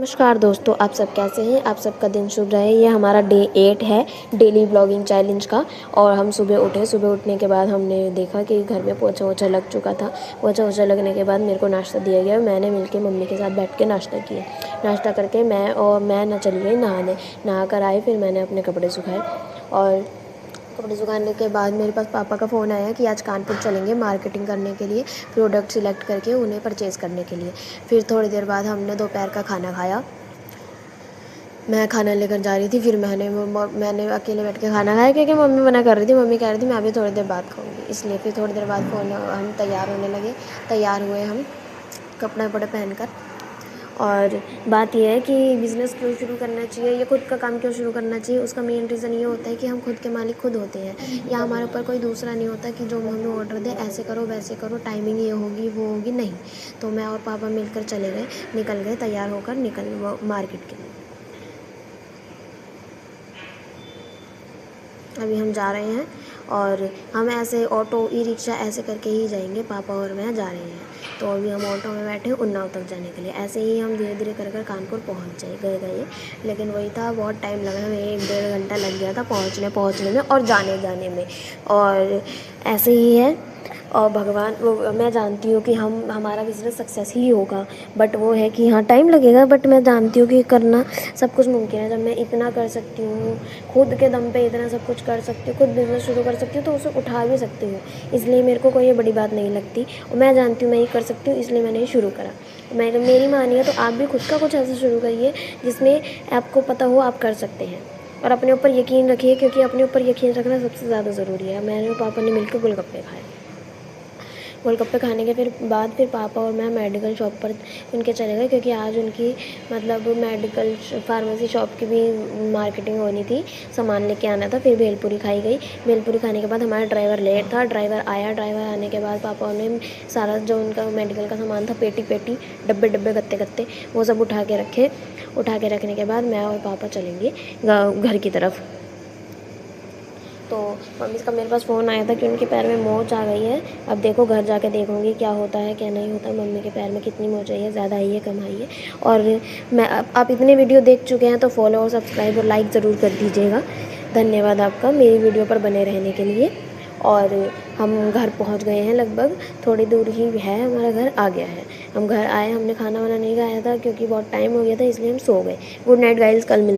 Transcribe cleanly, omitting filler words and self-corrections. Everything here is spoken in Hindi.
नमस्कार दोस्तों, आप सब कैसे हैं। आप सबका दिन शुभ रहे। ये हमारा डे 8 है डेली ब्लॉगिंग चैलेंज का। और हम सुबह उठे। सुबह उठने के बाद हमने देखा कि घर में पोछा वोछा लग चुका था। पोछा वोछा लगने के बाद मेरे को नाश्ता दिया गया। मैंने मिलके मम्मी के साथ बैठ के नाश्ता किया। नाश्ता करके मैं चली गई नहाने। नहा कर आई, फिर मैंने अपने कपड़े सुखाए। और कपड़े सुखाने के बाद मेरे पास पापा का फ़ोन आया कि आज कानपुर चलेंगे मार्केटिंग करने के लिए, प्रोडक्ट सिलेक्ट करके उन्हें परचेज़ करने के लिए। फिर थोड़ी देर बाद हमने दोपहर का खाना खाया। मैं खाना लेकर जा रही थी। फिर मैंने अकेले बैठ के खाना खाया क्योंकि मम्मी मना कर रही थी। मम्मी कह रही थी मैं अभी थोड़ी देर बाद खाऊंगी, इसलिए फिर थोड़ी देर बाद हम तैयार होने लगे। तैयार हुए हम कपड़े वपड़े पहनकर। और बात यह है कि बिज़नेस क्यों शुरू करना चाहिए या खुद का काम क्यों शुरू करना चाहिए, उसका मेन रीज़न ये होता है कि हम खुद के मालिक खुद होते हैं। या हमारे ऊपर कोई दूसरा नहीं होता कि जो हमें ऑर्डर दे ऐसे करो वैसे करो, टाइमिंग ये होगी वो होगी, नहीं। तो मैं और पापा मिलकर चले गए, निकल गए तैयार होकर मार्केट के लिए। अभी हम जा रहे हैं और हम ऐसे ऑटो ई रिक्शा ऐसे करके ही जाएंगे। पापा और मैं जा रहे हैं। तो अभी हम ऑटो में बैठे हैं उन्नाव तक जाने के लिए। ऐसे ही हम धीरे धीरे कर कानपुर पहुंच गए। लेकिन वही था, बहुत टाइम लगा। हमें 1-1.5 घंटा लग गया था पहुंचने में और जाने में। और ऐसे ही है। और भगवान वो मैं जानती हूँ कि हमारा बिज़नेस सक्सेस ही होगा। बट वो है कि हाँ टाइम लगेगा, बट मैं जानती हूँ कि करना सब कुछ मुमकिन है। जब मैं इतना कर सकती हूँ, खुद के दम पे इतना सब कुछ कर सकती हूँ, खुद बिज़नेस शुरू कर सकती हूँ, तो उसे उठा भी सकती हूँ। इसलिए मेरे को कोई ये बड़ी बात नहीं लगती। और मैं जानती हूँ मैं ये कर सकती हूँ, इसलिए मैंने ये शुरू करा। मेरी मानिए तो आप भी खुद का कुछ ऐसा शुरू करिए जिसमें आपको पता हो आप कर सकते हैं। और अपने ऊपर यकीन रखिए, क्योंकि अपने ऊपर यकीन रखना सबसे ज़्यादा ज़रूरी है। मैंने और पापा ने मिलकर गोलगप्पे खाए। गोलगप्पे खाने के फिर पापा और मैं मेडिकल शॉप पर उनके चले गए, क्योंकि आज उनकी मतलब मेडिकल फार्मेसी शॉप की भी मार्केटिंग होनी थी, सामान लेके आना था। फिर भेलपूरी खाई गई। भेलपूरी खाने के बाद हमारा ड्राइवर लेट था। ड्राइवर आया। ड्राइवर आने के बाद पापा ने सारा जो उनका मेडिकल का सामान था, पेटी डब्बे गत्ते वो सब उठा के रखने के बाद मैं और पापा चलेंगे घर की तरफ। तो मम्मी का मेरे पास फ़ोन आया था कि उनके पैर में मोच आ गई है। अब देखो घर जाके देखूँगी क्या होता है क्या नहीं होता। मम्मी के पैर में कितनी मोच आई है, ज़्यादा आई है कम आई है। और आप इतने वीडियो देख चुके हैं तो फॉलो और सब्सक्राइब और लाइक ज़रूर कर दीजिएगा। धन्यवाद आपका मेरी वीडियो पर बने रहने के लिए। और हम घर पहुंच गए हैं, लगभग थोड़ी दूर ही है हमारा घर, आ गया है। हम घर आए, हमने खाना वाना नहीं खाया था क्योंकि बहुत टाइम हो गया था, इसलिए हम सो गए। गुड नाइट गाइस, कल मिलते हैं।